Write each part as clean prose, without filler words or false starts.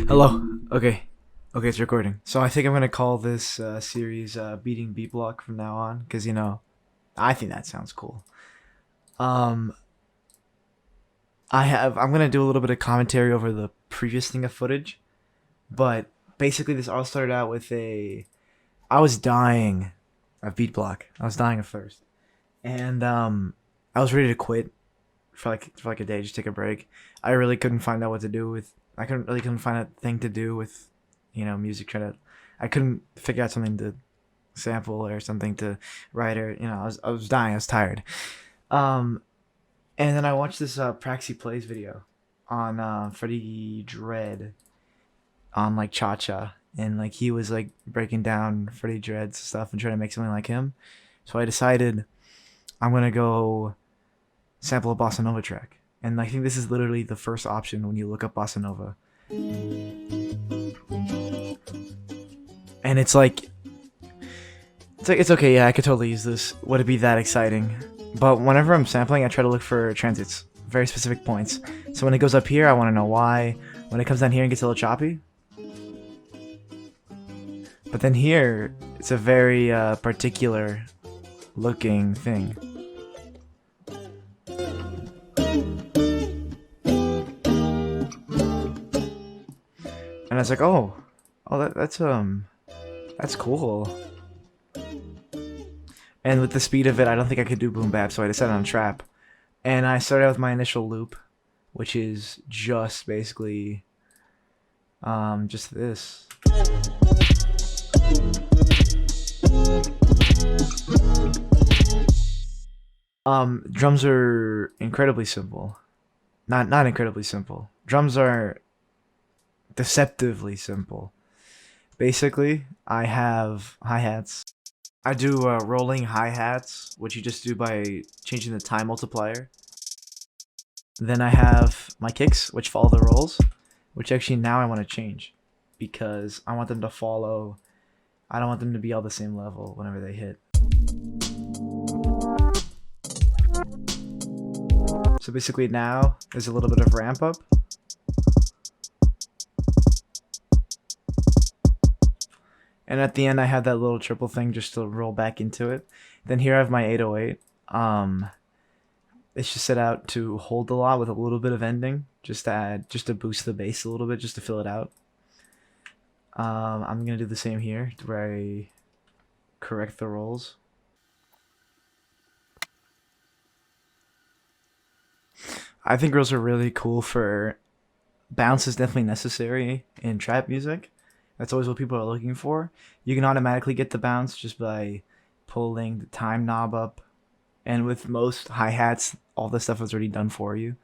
Hello. Okay. Okay, it's recording. So I think I'm gonna call this series "Beating Beat Block" from now on, because I think that sounds cool. Um, I'm gonna do a little bit of commentary over the previous thing of footage, but basically this all started out with I was dying of beat block. I was dying of thirst, and I was ready to quit for like a day, just take a break. I really couldn't find out what to do with. I couldn't find a thing to do with, music. I couldn't figure out something to sample or something to write or I was dying. I was tired. Um, and then I watched this Praxi plays video on FREDDIE DREDD on like Cha Cha, and like he was like breaking down FREDDIE DREDD's stuff and trying to make something like him. So I decided I'm gonna go sample a bossa nova track. And I think this is literally the first option when you look up bossa nova. And it's okay, yeah, I could totally use this. Would it be that exciting? But whenever I'm sampling, I try to look for transits, very specific points. So when it goes up here, I want to know why. When it comes down here and gets a little choppy. But then here, it's a very particular looking thing. And I was like, that's cool. And with the speed of it, I don't think I could do boom bap, so I decided on trap. And I started out with my initial loop, which is just basically, just this. Drums are incredibly simple. Not incredibly simple. Drums are deceptively simple. Basically, I have hi-hats. I do rolling hi-hats, which you just do by changing the time multiplier. Then I have my kicks, which follow the rolls, which actually now I want to change because I want them to follow. I don't want them to be all the same level whenever they hit. So basically now there's a little bit of ramp up. And at the end, I have that little triple thing just to roll back into it. Then here I have my 808. It's just set out to hold a lot with a little bit of ending, just to boost the bass a little bit, just to fill it out. I'm gonna do the same here, where I correct the rolls. I think rolls are really cool for bounce is definitely necessary in trap music. That's always what people are looking for. You can automatically get the bounce just by pulling the time knob up. And with most hi-hats, all this stuff is already done for you.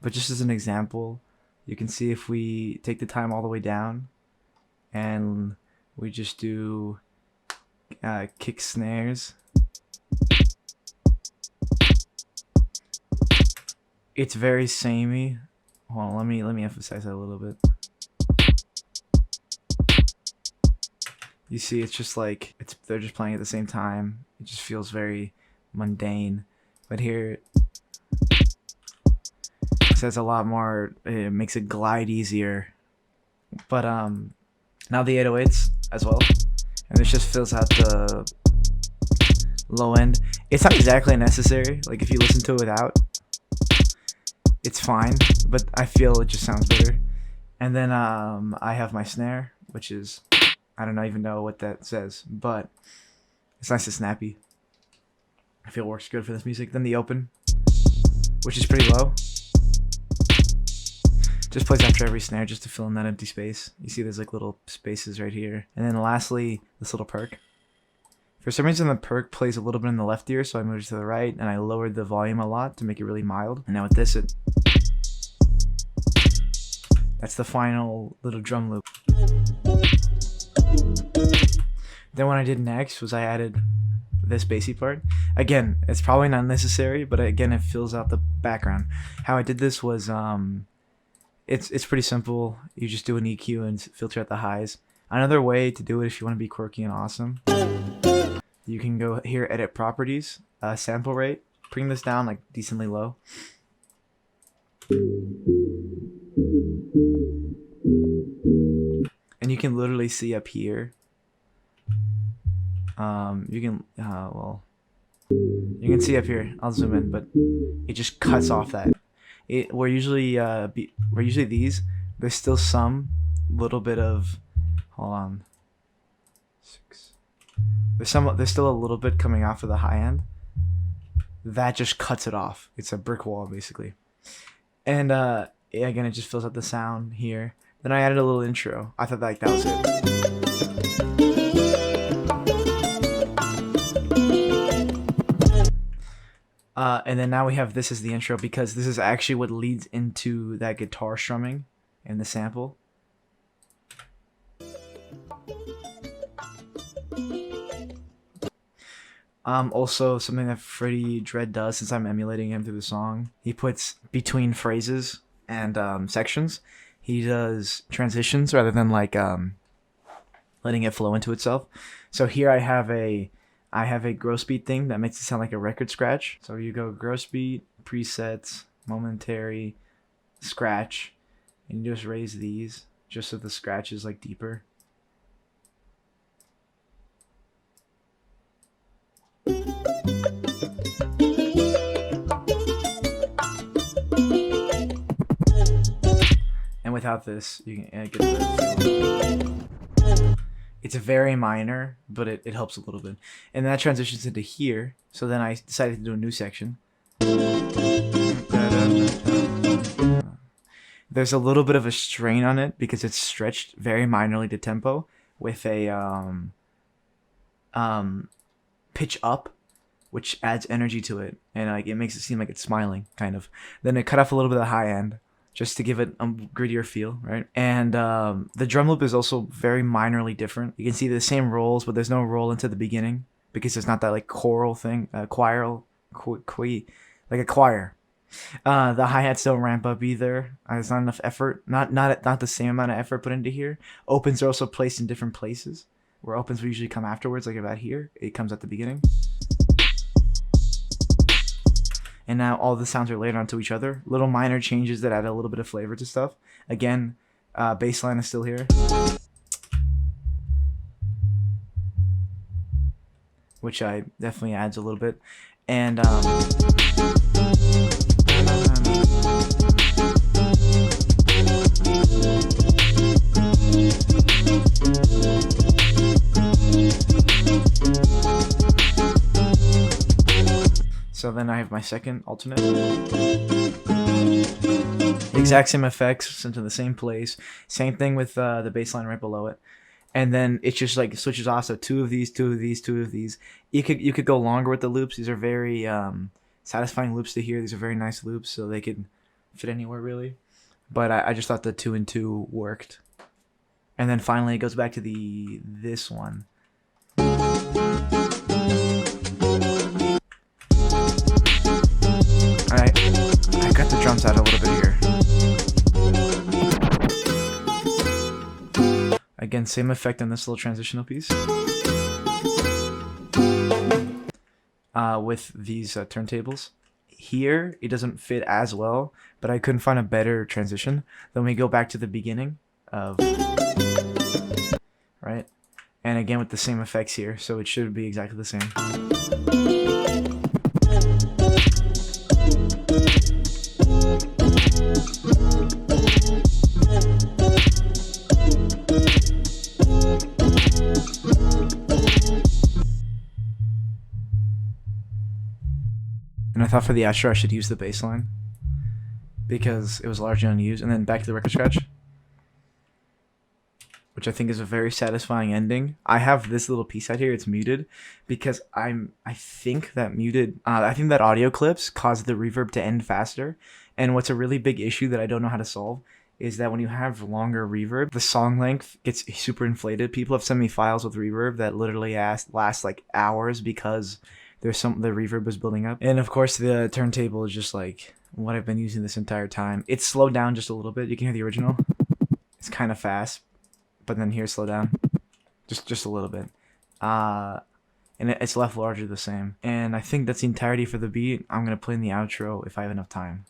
But just as an example, you can see if we take the time all the way down and we just do kick snares. It's very samey. Hold on, let me emphasize that a little bit. You see, it's just like they're just playing at the same time. It just feels very mundane. But here, it says a lot more. It makes it glide easier. But now the 808s as well, and this just fills out the low end. It's not exactly necessary. Like if you listen to it without, it's fine. But I feel it just sounds better. And then I have my snare, which is. I don't even know what that says, but it's nice and snappy. I feel it works good for this music. Then the open, which is pretty low. Just plays after every snare just to fill in that empty space. You see there's like little spaces right here. And then lastly, this little perk. For some reason the perk plays a little bit in the left ear, so I moved it to the right, and I lowered the volume a lot to make it really mild. And now with this, that's the final little drum loop. Then what I did next was I added this bassy part. Again, it's probably not necessary, but again, it fills out the background. How I did this was, it's pretty simple. You just do an EQ and filter out the highs. Another way to do it if you want to be quirky and awesome, you can go here, edit properties, sample rate, bring this down like decently low. can literally see up here. You can well, you can see up here. I'll zoom in, but it just cuts off that. We're usually these. There's still some little bit of, hold on. 6. There's still a little bit coming off of the high end. That just cuts it off. It's a brick wall basically. And again, it just fills out the sound here. Then I added a little intro. I thought that was it. And then now we have this as the intro, because this is actually what leads into that guitar strumming and the sample. Also something that FREDDIE DREDD does, since I'm emulating him through the song, he puts between phrases and sections, he does transitions rather than like letting it flow into itself. So here I have a gross beat thing that makes it sound like a record scratch. So you go gross beat, presets, momentary, scratch, and you just raise these just so the scratch is like deeper. And without this, you can get the it's very minor, but it helps a little bit. And that transitions into here. So then I decided to do a new section. There's a little bit of a strain on it because it's stretched very minorly to tempo with a pitch up, which adds energy to it, and like it makes it seem like it's smiling, kind of. Then it cut off a little bit of the high end, just to give it a grittier feel, right? And the drum loop is also very minorly different. You can see the same rolls, but there's no roll into the beginning because there's not that like choral thing, like a choir. The hi-hats don't ramp up either. There's not enough effort, not the same amount of effort put into here. Opens are also placed in different places, where opens will usually come afterwards, like about here. It comes at the beginning. And now all the sounds are layered onto each other. Little minor changes that add a little bit of flavor to stuff. Again, bass line is still here, which I definitely adds a little bit. And so then I have my second alternate. The exact same effects, sent to the same place. Same thing with the bass line right below it. And then it just like switches off. So two of these, two of these, two of these. You could go longer with the loops. These are very satisfying loops to hear. These are very nice loops, so they could fit anywhere really. But I just thought the 2 and 2 worked. And then finally it goes back to this one. I got the drums out a little bit here. Again, same effect on this little transitional piece. With these turntables. Here, it doesn't fit as well, but I couldn't find a better transition. Then we go back to the beginning of... Right? And again with the same effects here, so it should be exactly the same. And I thought for the outro I should use the bass line because it was largely unused. And then back to the record scratch, which I think is a very satisfying ending. I have this little piece out here. It's muted because I think that audio clips cause the reverb to end faster. And what's a really big issue that I don't know how to solve is that when you have longer reverb, the song length gets super inflated. People have sent me files with reverb that literally last like hours because the reverb is building up. And of course the turntable is just like what I've been using this entire time. It's slowed down just a little bit. You can hear the original. It's kind of fast, but then here slow down just a little bit. And it's left largely the same. And I think that's the entirety for the beat. I'm gonna play in the outro if I have enough time.